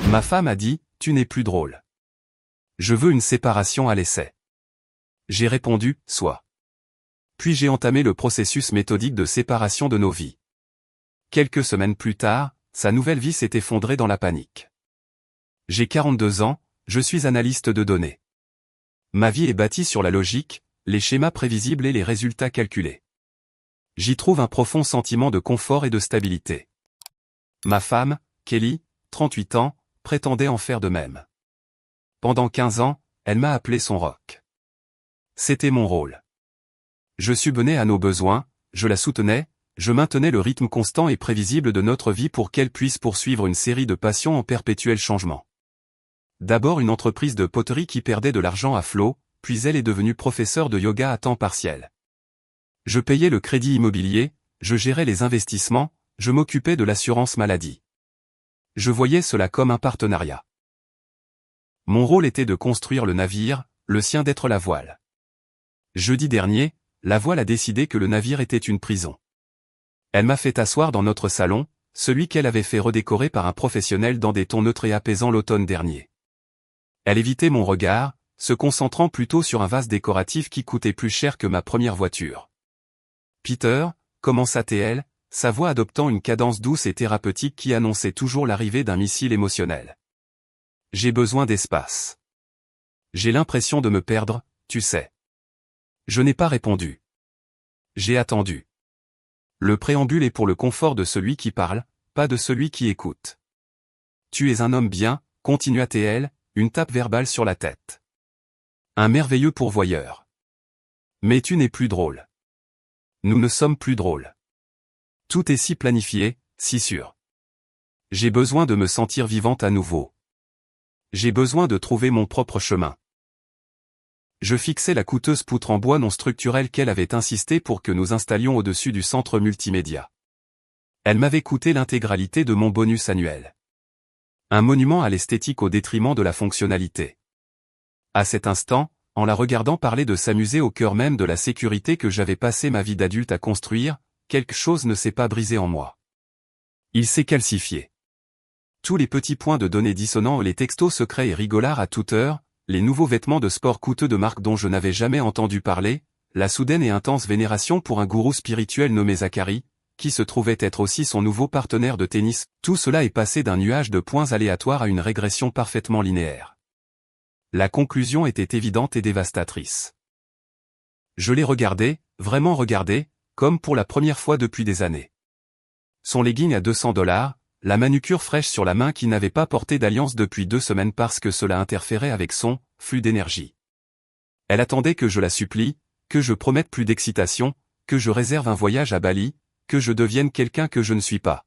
Ma femme a dit, tu n'es plus drôle. Je veux une séparation à l'essai. J'ai répondu, soit. Puis j'ai entamé le processus méthodique de séparation de nos vies. Quelques semaines plus tard, sa nouvelle vie s'est effondrée dans la panique. J'ai 42 ans, je suis analyste de données. Ma vie est bâtie sur la logique, les schémas prévisibles et les résultats calculés. J'y trouve un profond sentiment de confort et de stabilité. Ma femme, Kelly, 38 ans, prétendait en faire de même. Pendant 15 ans, elle m'a appelé son rock. C'était mon rôle. Je subvenais à nos besoins, je la soutenais, je maintenais le rythme constant et prévisible de notre vie pour qu'elle puisse poursuivre une série de passions en perpétuel changement. D'abord une entreprise de poterie qui perdait de l'argent à flot, puis elle est devenue professeure de yoga à temps partiel. Je payais le crédit immobilier, je gérais les investissements, je m'occupais de l'assurance maladie. Je voyais cela comme un partenariat. Mon rôle était de construire le navire, le sien d'être la voile. Jeudi dernier, la voile a décidé que le navire était une prison. Elle m'a fait asseoir dans notre salon, celui qu'elle avait fait redécorer par un professionnel dans des tons neutres et apaisants l'automne dernier. Elle évitait mon regard, se concentrant plutôt sur un vase décoratif qui coûtait plus cher que ma première voiture. Peter, commença-t-elle, sa voix adoptant une cadence douce et thérapeutique qui annonçait toujours l'arrivée d'un missile émotionnel. J'ai besoin d'espace. J'ai l'impression de me perdre, tu sais. Je n'ai pas répondu. J'ai attendu. Le préambule est pour le confort de celui qui parle, pas de celui qui écoute. Tu es un homme bien, continua-t-elle, une tape verbale sur la tête. Un merveilleux pourvoyeur. Mais tu n'es plus drôle. Nous ne sommes plus drôles. Tout est si planifié, si sûr. J'ai besoin de me sentir vivante à nouveau. J'ai besoin de trouver mon propre chemin. Je fixais la coûteuse poutre en bois non structurelle qu'elle avait insisté pour que nous installions au-dessus du centre multimédia. Elle m'avait coûté l'intégralité de mon bonus annuel. Un monument à l'esthétique au détriment de la fonctionnalité. À cet instant, en la regardant parler de s'amuser au cœur même de la sécurité que j'avais passé ma vie d'adulte à construire, quelque chose ne s'est pas brisé en moi. Il s'est calcifié. Tous les petits points de données dissonants, les textos secrets et rigolards à toute heure, les nouveaux vêtements de sport coûteux de marque dont je n'avais jamais entendu parler, la soudaine et intense vénération pour un gourou spirituel nommé Zachary, qui se trouvait être aussi son nouveau partenaire de tennis, tout cela est passé d'un nuage de points aléatoires à une régression parfaitement linéaire. La conclusion était évidente et dévastatrice. Je l'ai regardé, vraiment regardé, comme pour la première fois depuis des années. Son legging à $200, la manucure fraîche sur la main qui n'avait pas porté d'alliance depuis 2 semaines parce que cela interférait avec son flux d'énergie. Elle attendait que je la supplie, que je promette plus d'excitation, que je réserve un voyage à Bali, que je devienne quelqu'un que je ne suis pas.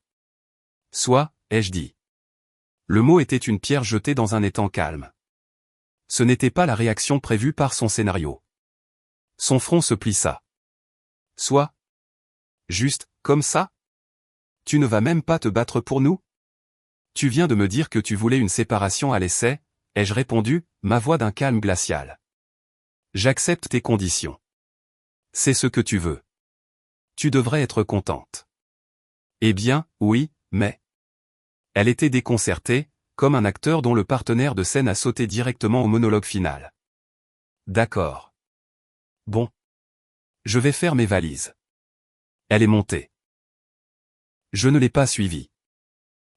Soit, ai-je dit. Le mot était une pierre jetée dans un étang calme. Ce n'était pas la réaction prévue par son scénario. Son front se plissa. Soit. Juste, comme ça? Tu ne vas même pas te battre pour nous? Tu viens de me dire que tu voulais une séparation à l'essai, ai-je répondu, ma voix d'un calme glacial. J'accepte tes conditions. C'est ce que tu veux. Tu devrais être contente. Eh bien, oui, mais... Elle était déconcertée, comme un acteur dont le partenaire de scène a sauté directement au monologue final. D'accord. Bon. Je vais faire mes valises. Elle est montée. Je ne l'ai pas suivie.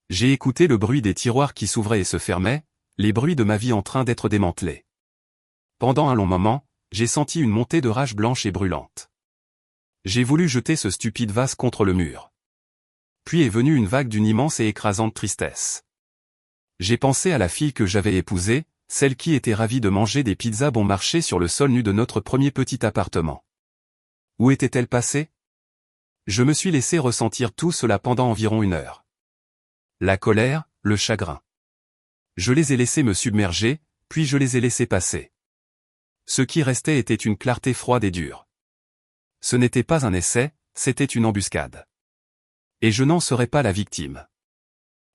J'ai écouté le bruit des tiroirs qui s'ouvraient et se fermaient, les bruits de ma vie en train d'être démantelés. Pendant un long moment, j'ai senti une montée de rage blanche et brûlante. J'ai voulu jeter ce stupide vase contre le mur. Puis est venue une vague d'une immense et écrasante tristesse. J'ai pensé à la fille que j'avais épousée, celle qui était ravie de manger des pizzas bon marché sur le sol nu de notre premier petit appartement. Où était-elle passée? Je me suis laissé ressentir tout cela pendant environ 1 heure. La colère, le chagrin. Je les ai laissés me submerger, puis je les ai laissés passer. Ce qui restait était une clarté froide et dure. Ce n'était pas un essai, c'était une embuscade. Et je n'en serais pas la victime.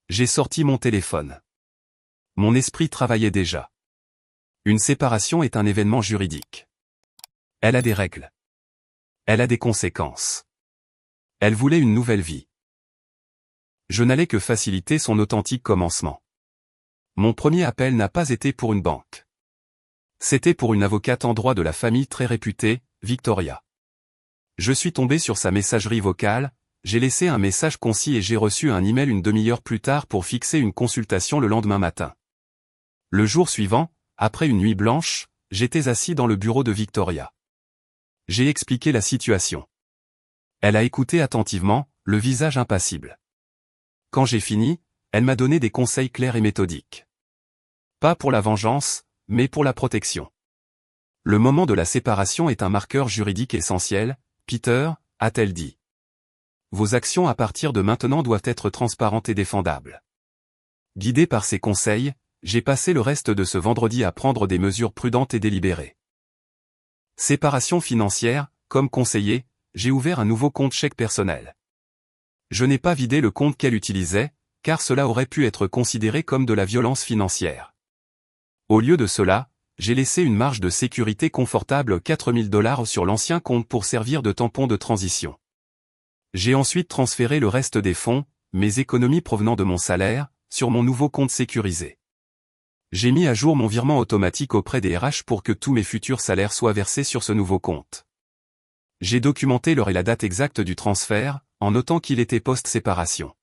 J'ai sorti mon téléphone. Mon esprit travaillait déjà. Une séparation est un événement juridique. Elle a des règles. Elle a des conséquences. Elle voulait une nouvelle vie. Je n'allais que faciliter son authentique commencement. Mon premier appel n'a pas été pour une banque. C'était pour une avocate en droit de la famille très réputée, Victoria. Je suis tombé sur sa messagerie vocale, j'ai laissé un message concis et j'ai reçu un email une demi-heure plus tard pour fixer une consultation le lendemain matin. Le jour suivant, après une nuit blanche, j'étais assis dans le bureau de Victoria. J'ai expliqué la situation. Elle a écouté attentivement, le visage impassible. Quand j'ai fini, elle m'a donné des conseils clairs et méthodiques. Pas pour la vengeance, mais pour la protection. Le moment de la séparation est un marqueur juridique essentiel, Peter, a-t-elle dit. Vos actions à partir de maintenant doivent être transparentes et défendables. Guidé par ces conseils, j'ai passé le reste de ce vendredi à prendre des mesures prudentes et délibérées. Séparation financière, comme conseillé, j'ai ouvert un nouveau compte chèque personnel. Je n'ai pas vidé le compte qu'elle utilisait, car cela aurait pu être considéré comme de la violence financière. Au lieu de cela, j'ai laissé une marge de sécurité confortable 4 000 $ sur l'ancien compte pour servir de tampon de transition. J'ai ensuite transféré le reste des fonds, mes économies provenant de mon salaire, sur mon nouveau compte sécurisé. J'ai mis à jour mon virement automatique auprès des RH pour que tous mes futurs salaires soient versés sur ce nouveau compte. J'ai documenté l'heure et la date exacte du transfert, en notant qu'il était post-séparation.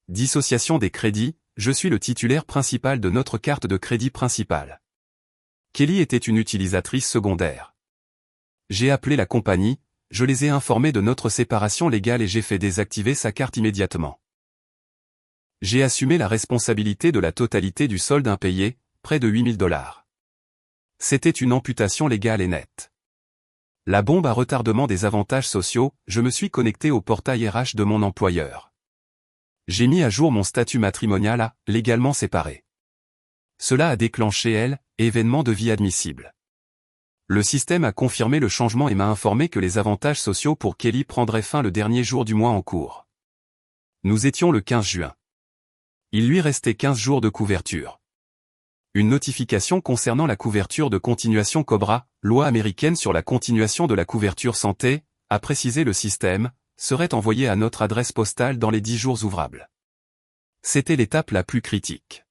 Dissociation des crédits, je suis le titulaire principal de notre carte de crédit principale. Kelly était une utilisatrice secondaire. J'ai appelé la compagnie, je les ai informés de notre séparation légale et j'ai fait désactiver sa carte immédiatement. J'ai assumé la responsabilité de la totalité du solde impayé, près de 8 000 $. C'était une amputation légale et nette. La bombe à retardement des avantages sociaux, je me suis connecté au portail RH de mon employeur. J'ai mis à jour mon statut matrimonial à « légalement séparé ». Cela a déclenché événement de vie admissible. Le système a confirmé le changement et m'a informé que les avantages sociaux pour Kelly prendraient fin le dernier jour du mois en cours. Nous étions le 15 juin. Il lui restait 15 jours de couverture. Une notification concernant la couverture de continuation Cobra, loi américaine sur la continuation de la couverture santé, a précisé le système, serait envoyée à notre adresse postale dans les 10 jours ouvrables. C'était l'étape la plus critique.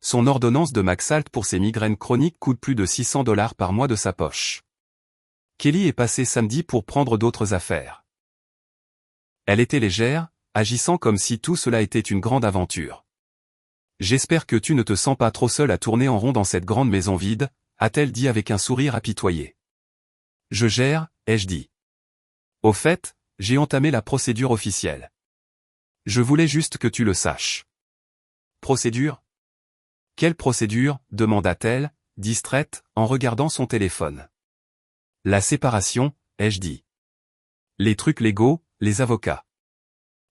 Son ordonnance de Maxalt pour ses migraines chroniques coûte plus de 600 $ par mois de sa poche. Kelly est passée samedi pour prendre d'autres affaires. Elle était légère, agissant comme si tout cela était une grande aventure. J'espère que tu ne te sens pas trop seul à tourner en rond dans cette grande maison vide, a-t-elle dit avec un sourire apitoyé. Je gère, ai-je dit. Au fait, j'ai entamé la procédure officielle. Je voulais juste que tu le saches. Procédure ? Quelle procédure ? Demanda-t-elle, distraite, en regardant son téléphone. La séparation, ai-je dit. Les trucs légaux, les avocats.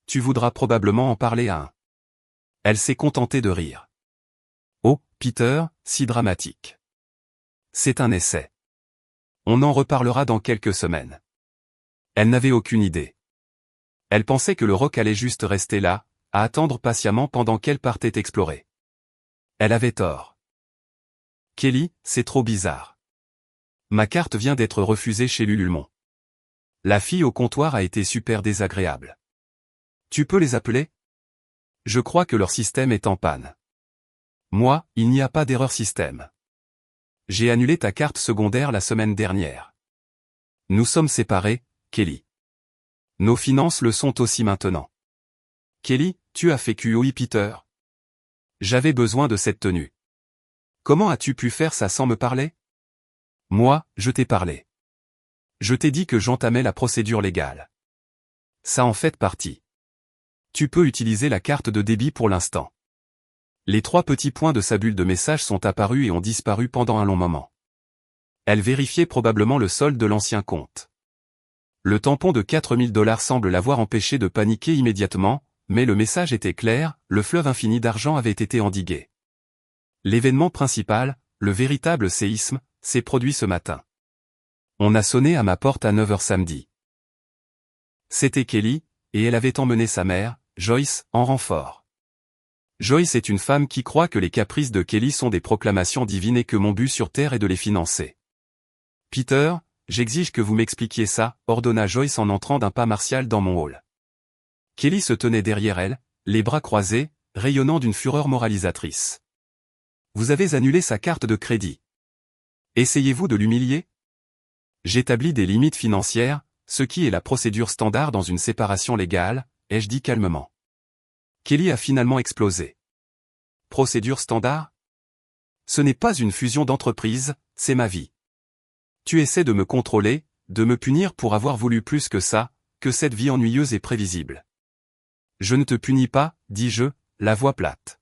Tu voudras probablement en parler à un. Elle s'est contentée de rire. Oh, Peter, si dramatique. C'est un essai. On en reparlera dans quelques semaines. Elle n'avait aucune idée. Elle pensait que le roc allait juste rester là, à attendre patiemment pendant qu'elle partait explorer. Elle avait tort. Kelly, c'est trop bizarre. Ma carte vient d'être refusée chez Lulumon. La fille au comptoir a été super désagréable. Tu peux les appeler ? Je crois que leur système est en panne. Moi, il n'y a pas d'erreur système. J'ai annulé ta carte secondaire la semaine dernière. Nous sommes séparés, Kelly. Nos finances le sont aussi maintenant. Kelly, tu as fait QOI Peter. J'avais besoin de cette tenue. Comment as-tu pu faire ça sans me parler ? Moi, je t'ai parlé. Je t'ai dit que j'entamais la procédure légale. Ça en fait partie. Tu peux utiliser la carte de débit pour l'instant. Les 3 petits points de sa bulle de message sont apparus et ont disparu pendant un long moment. Elle vérifiait probablement le solde de l'ancien compte. Le tampon de 4 000 $ semble l'avoir empêché de paniquer immédiatement, mais le message était clair, le fleuve infini d'argent avait été endigué. L'événement principal, le véritable séisme, s'est produit ce matin. On a sonné à ma porte à 9 h samedi. C'était Kelly, et elle avait emmené sa mère, Joyce, en renfort. Joyce est une femme qui croit que les caprices de Kelly sont des proclamations divines et que mon but sur Terre est de les financer. Peter, j'exige que vous m'expliquiez ça, ordonna Joyce en entrant d'un pas martial dans mon hall. Kelly se tenait derrière elle, les bras croisés, rayonnant d'une fureur moralisatrice. Vous avez annulé sa carte de crédit. Essayez-vous de l'humilier? J'établis des limites financières, ce qui est la procédure standard dans une séparation légale, ai-je dit calmement. Kelly a finalement explosé. Procédure standard? Ce n'est pas une fusion d'entreprise, c'est ma vie. Tu essaies de me contrôler, de me punir pour avoir voulu plus que ça, que cette vie ennuyeuse et prévisible. Je ne te punis pas, dis-je, la voix plate.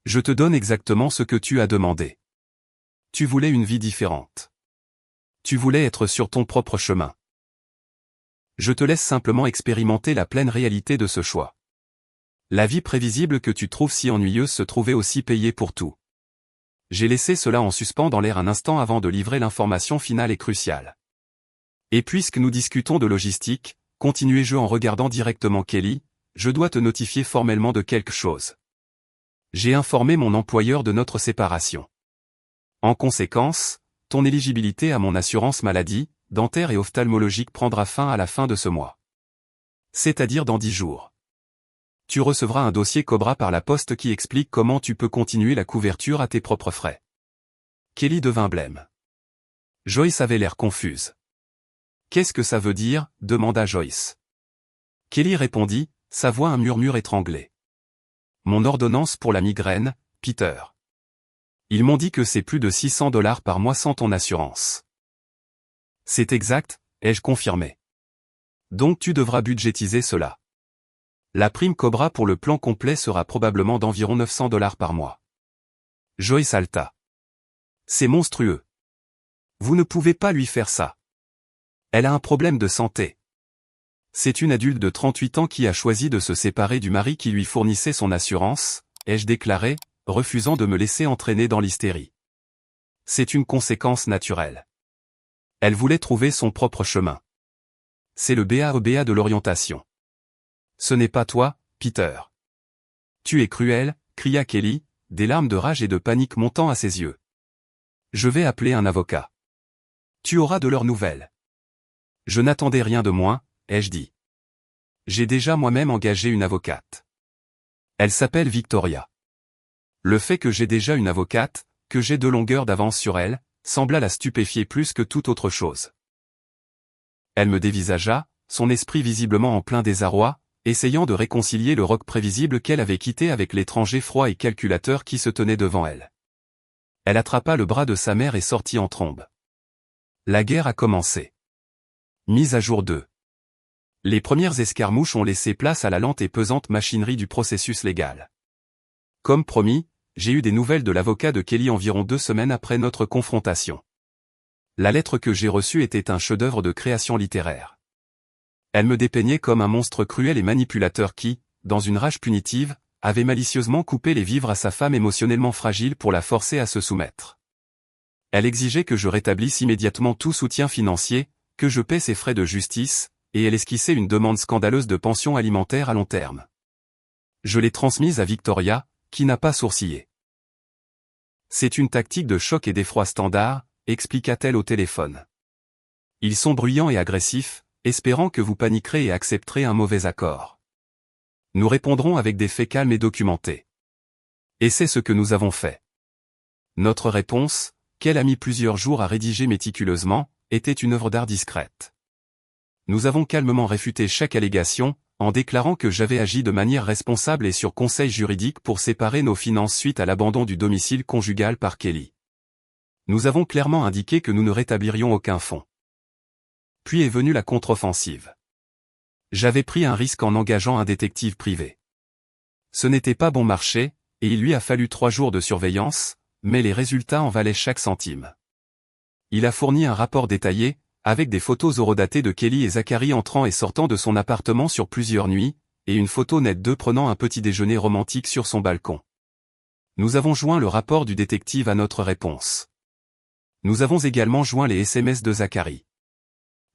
Je te donne exactement ce que tu as demandé. Tu voulais une vie différente. Tu voulais être sur ton propre chemin. Je te laisse simplement expérimenter la pleine réalité de ce choix. La vie prévisible que tu trouves si ennuyeuse se trouvait aussi payée pour tout. J'ai laissé cela en suspens dans l'air un instant avant de livrer l'information finale et cruciale. Et puisque nous discutons de logistique, continuai-je en regardant directement Kelly, je dois te notifier formellement de quelque chose. J'ai informé mon employeur de notre séparation. En conséquence, ton éligibilité à mon assurance maladie, dentaire et ophtalmologique prendra fin à la fin de ce mois. C'est-à-dire dans 10 jours. Tu recevras un dossier Cobra par la poste qui explique comment tu peux continuer la couverture à tes propres frais. Kelly devint blême. Joyce avait l'air confuse. Qu'est-ce que ça veut dire? Demanda Joyce. Kelly répondit, sa voix un murmure étranglé. Mon ordonnance pour la migraine, Peter. Ils m'ont dit que c'est plus de $600 par mois sans ton assurance. C'est exact, ai-je confirmé. Donc tu devras budgétiser cela. La prime Cobra pour le plan complet sera probablement d'environ $900 par mois. Joyce halta. C'est monstrueux. Vous ne pouvez pas lui faire ça. Elle a un problème de santé. C'est une adulte de 38 ans qui a choisi de se séparer du mari qui lui fournissait son assurance, ai-je déclaré, refusant de me laisser entraîner dans l'hystérie. C'est une conséquence naturelle. Elle voulait trouver son propre chemin. C'est le BAEBA de l'orientation. Ce n'est pas toi, Peter. Tu es cruel, cria Kelly, des larmes de rage et de panique montant à ses yeux. Je vais appeler un avocat. Tu auras de leurs nouvelles. Je n'attendais rien de moins, ai-je dit. J'ai déjà moi-même engagé une avocate. Elle s'appelle Victoria. Le fait que j'ai déjà une avocate, que j'ai 2 longueurs d'avance sur elle, sembla la stupéfier plus que toute autre chose. Elle me dévisagea, son esprit visiblement en plein désarroi, essayant de réconcilier le roc prévisible qu'elle avait quitté avec l'étranger froid et calculateur qui se tenait devant elle. Elle attrapa le bras de sa mère et sortit en trombe. La guerre a commencé. Mise à jour 2. Les premières escarmouches ont laissé place à la lente et pesante machinerie du processus légal. Comme promis, j'ai eu des nouvelles de l'avocat de Kelly environ 2 semaines après notre confrontation. La lettre que j'ai reçue était un chef-d'œuvre de création littéraire. Elle me dépeignait comme un monstre cruel et manipulateur qui, dans une rage punitive, avait malicieusement coupé les vivres à sa femme émotionnellement fragile pour la forcer à se soumettre. Elle exigeait que je rétablisse immédiatement tout soutien financier, que je paie ses frais de justice, et elle esquissait une demande scandaleuse de pension alimentaire à long terme. Je l'ai transmise à Victoria, qui n'a pas sourcillé. C'est une tactique de choc et d'effroi standard, expliqua-t-elle au téléphone. Ils sont bruyants et agressifs, espérant que vous paniquerez et accepterez un mauvais accord. Nous répondrons avec des faits calmes et documentés. Et c'est ce que nous avons fait. Notre réponse, qu'elle a mis plusieurs jours à rédiger méticuleusement, était une œuvre d'art discrète. Nous avons calmement réfuté chaque allégation, en déclarant que j'avais agi de manière responsable et sur conseil juridique pour séparer nos finances suite à l'abandon du domicile conjugal par Kelly. Nous avons clairement indiqué que nous ne rétablirions aucun fonds. Puis est venue la contre-offensive. J'avais pris un risque en engageant un détective privé. Ce n'était pas bon marché, et il lui a fallu 3 jours de surveillance, mais les résultats en valaient chaque centime. Il a fourni un rapport détaillé, avec des photos horodatées de Kelly et Zachary entrant et sortant de son appartement sur plusieurs nuits, et une photo nette d'eux prenant un petit déjeuner romantique sur son balcon. Nous avons joint le rapport du détective à notre réponse. Nous avons également joint les SMS de Zachary.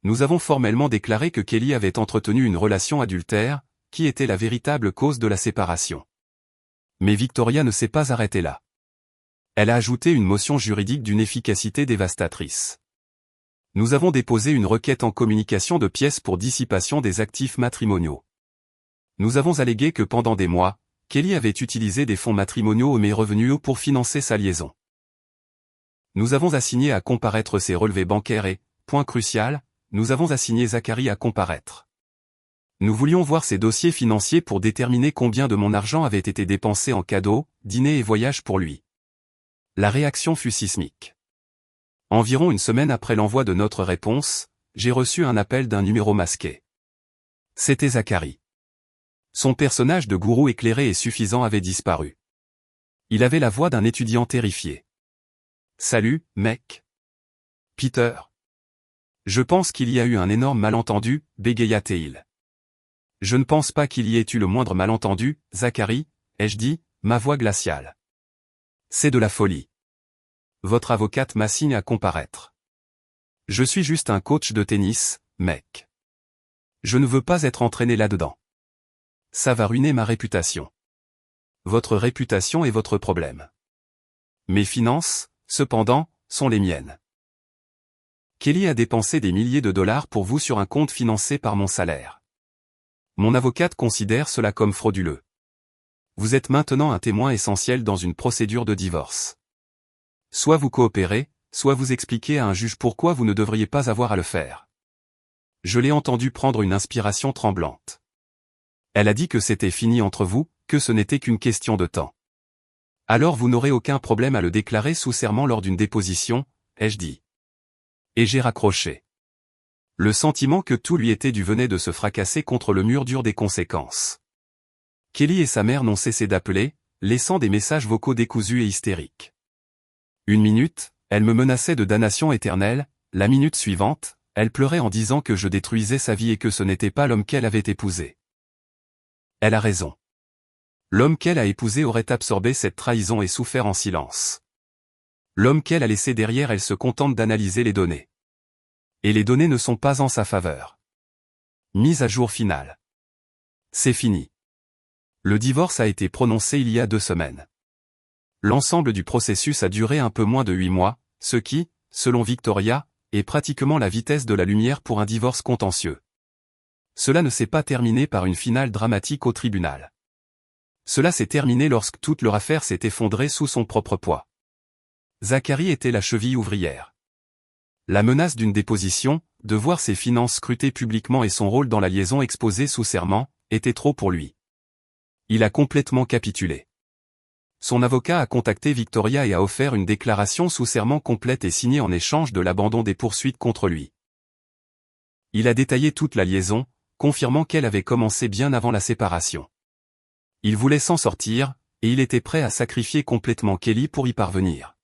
Nous avons formellement déclaré que Kelly avait entretenu une relation adultère, qui était la véritable cause de la séparation. Mais Victoria ne s'est pas arrêtée là. Elle a ajouté une motion juridique d'une efficacité dévastatrice. Nous avons déposé une requête en communication de pièces pour dissipation des actifs matrimoniaux. Nous avons allégué que pendant des mois, Kelly avait utilisé des fonds matrimoniaux mais revenus pour financer sa liaison. Nous avons assigné à comparaître ses relevés bancaires et, point crucial, nous avons assigné Zachary à comparaître. Nous voulions voir ses dossiers financiers pour déterminer combien de mon argent avait été dépensé en cadeaux, dîners et voyages pour lui. La réaction fut sismique. Environ une semaine après l'envoi de notre réponse, j'ai reçu un appel d'un numéro masqué. C'était Zachary. Son personnage de gourou éclairé et suffisant avait disparu. Il avait la voix d'un étudiant terrifié. « Salut, mec. Peter. Je pense qu'il y a eu un énorme malentendu, bégaya-t-il. Je ne pense pas qu'il y ait eu le moindre malentendu, Zachary, ai-je dit, ma voix glaciale. C'est de la folie. Votre avocate m'assigne à comparaître. Je suis juste un coach de tennis, mec. Je ne veux pas être entraîné là-dedans. Ça va ruiner ma réputation. Votre réputation est votre problème. Mes finances, cependant, sont les miennes. Kelly a dépensé des milliers de dollars pour vous sur un compte financé par mon salaire. Mon avocate considère cela comme frauduleux. Vous êtes maintenant un témoin essentiel dans une procédure de divorce. Soit vous coopérez, soit vous expliquez à un juge pourquoi vous ne devriez pas avoir à le faire. Je l'ai entendu prendre une inspiration tremblante. Elle a dit que c'était fini entre vous, que ce n'était qu'une question de temps. Alors vous n'aurez aucun problème à le déclarer sous serment lors d'une déposition, ai-je dit. Et j'ai raccroché. Le sentiment que tout lui était dû venait de se fracasser contre le mur dur des conséquences. Kelly et sa mère n'ont cessé d'appeler, laissant des messages vocaux décousus et hystériques. Une minute, elle me menaçait de damnation éternelle, la minute suivante, elle pleurait en disant que je détruisais sa vie et que ce n'était pas l'homme qu'elle avait épousé. Elle a raison. L'homme qu'elle a épousé aurait absorbé cette trahison et souffert en silence. L'homme qu'elle a laissé derrière elle se contente d'analyser les données. Et les données ne sont pas en sa faveur. Mise à jour finale. C'est fini. Le divorce a été prononcé il y a 2 semaines. L'ensemble du processus a duré un peu moins de 8 mois, ce qui, selon Victoria, est pratiquement la vitesse de la lumière pour un divorce contentieux. Cela ne s'est pas terminé par une finale dramatique au tribunal. Cela s'est terminé lorsque toute leur affaire s'est effondrée sous son propre poids. Zachary était la cheville ouvrière. La menace d'une déposition, de voir ses finances scrutées publiquement et son rôle dans la liaison exposé sous serment, était trop pour lui. Il a complètement capitulé. Son avocat a contacté Victoria et a offert une déclaration sous serment complète et signée en échange de l'abandon des poursuites contre lui. Il a détaillé toute la liaison, confirmant qu'elle avait commencé bien avant la séparation. Il voulait s'en sortir, et il était prêt à sacrifier complètement Kelly pour y parvenir.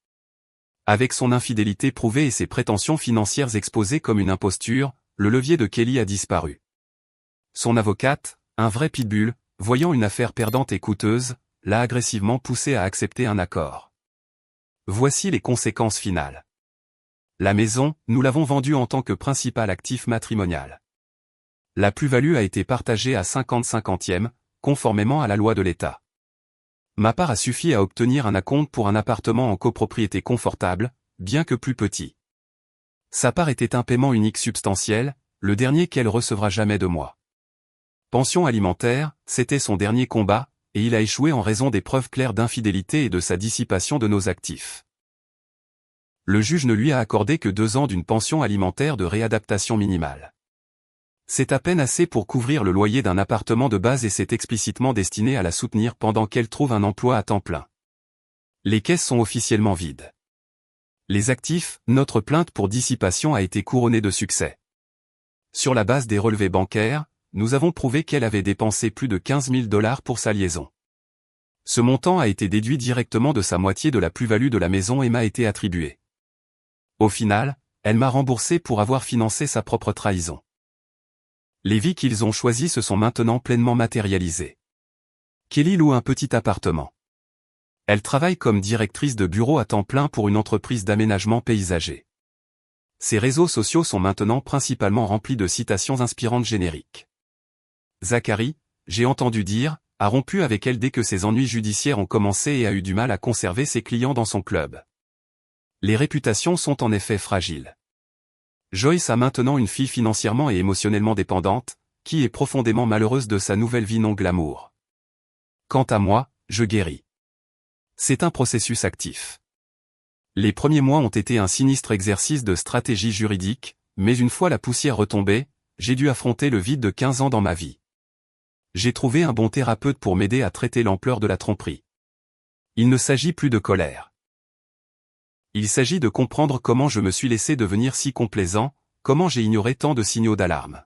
Avec son infidélité prouvée et ses prétentions financières exposées comme une imposture, le levier de Kelly a disparu. Son avocate, un vrai pitbull, voyant une affaire perdante et coûteuse, l'a agressivement poussé à accepter un accord. Voici les conséquences finales. La maison, nous l'avons vendue en tant que principal actif matrimonial. La plus-value a été partagée à 50-50e, conformément à la loi de l'État. Ma part a suffi à obtenir un acompte pour un appartement en copropriété confortable, bien que plus petit. Sa part était un paiement unique substantiel, le dernier qu'elle recevra jamais de moi. Pension alimentaire, c'était son dernier combat, et il a échoué en raison des preuves claires d'infidélité et de sa dissipation de nos actifs. Le juge ne lui a accordé que 2 ans d'une pension alimentaire de réadaptation minimale. C'est à peine assez pour couvrir le loyer d'un appartement de base et c'est explicitement destiné à la soutenir pendant qu'elle trouve un emploi à temps plein. Les caisses sont officiellement vides. Les actifs, notre plainte pour dissipation a été couronnée de succès. Sur la base des relevés bancaires, nous avons prouvé qu'elle avait dépensé plus de 15 000 $ pour sa liaison. Ce montant a été déduit directement de sa moitié de la plus-value de la maison et m'a été attribué. Au final, elle m'a remboursé pour avoir financé sa propre trahison. Les vies qu'ils ont choisies se sont maintenant pleinement matérialisées. Kelly loue un petit appartement. Elle travaille comme directrice de bureau à temps plein pour une entreprise d'aménagement paysager. Ses réseaux sociaux sont maintenant principalement remplis de citations inspirantes génériques. Zachary, j'ai entendu dire, a rompu avec elle dès que ses ennuis judiciaires ont commencé et a eu du mal à conserver ses clients dans son club. Les réputations sont en effet fragiles. Joyce a maintenant une fille financièrement et émotionnellement dépendante, qui est profondément malheureuse de sa nouvelle vie non glamour. Quant à moi, je guéris. C'est un processus actif. Les premiers mois ont été un sinistre exercice de stratégie juridique, mais une fois la poussière retombée, j'ai dû affronter le vide de 15 ans dans ma vie. J'ai trouvé un bon thérapeute pour m'aider à traiter l'ampleur de la tromperie. Il ne s'agit plus de colère. Il s'agit de comprendre comment je me suis laissé devenir si complaisant, comment j'ai ignoré tant de signaux d'alarme.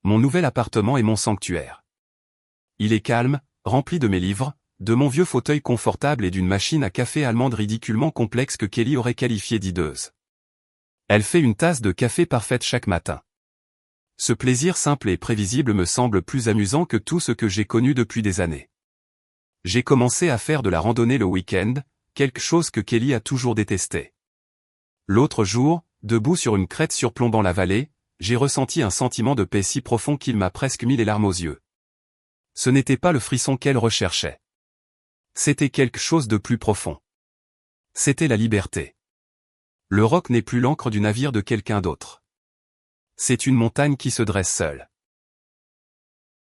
Mon nouvel appartement est mon sanctuaire. Il est calme, rempli de mes livres, de mon vieux fauteuil confortable et d'une machine à café allemande ridiculement complexe que Kelly aurait qualifiée d'hideuse. Elle fait une tasse de café parfaite chaque matin. Ce plaisir simple et prévisible me semble plus amusant que tout ce que j'ai connu depuis des années. J'ai commencé à faire de la randonnée le week-end, quelque chose que Kelly a toujours détesté. L'autre jour, debout sur une crête surplombant la vallée, j'ai ressenti un sentiment de paix si profond qu'il m'a presque mis les larmes aux yeux. Ce n'était pas le frisson qu'elle recherchait. C'était quelque chose de plus profond. C'était la liberté. Le roc n'est plus l'ancre du navire de quelqu'un d'autre. C'est une montagne qui se dresse seule.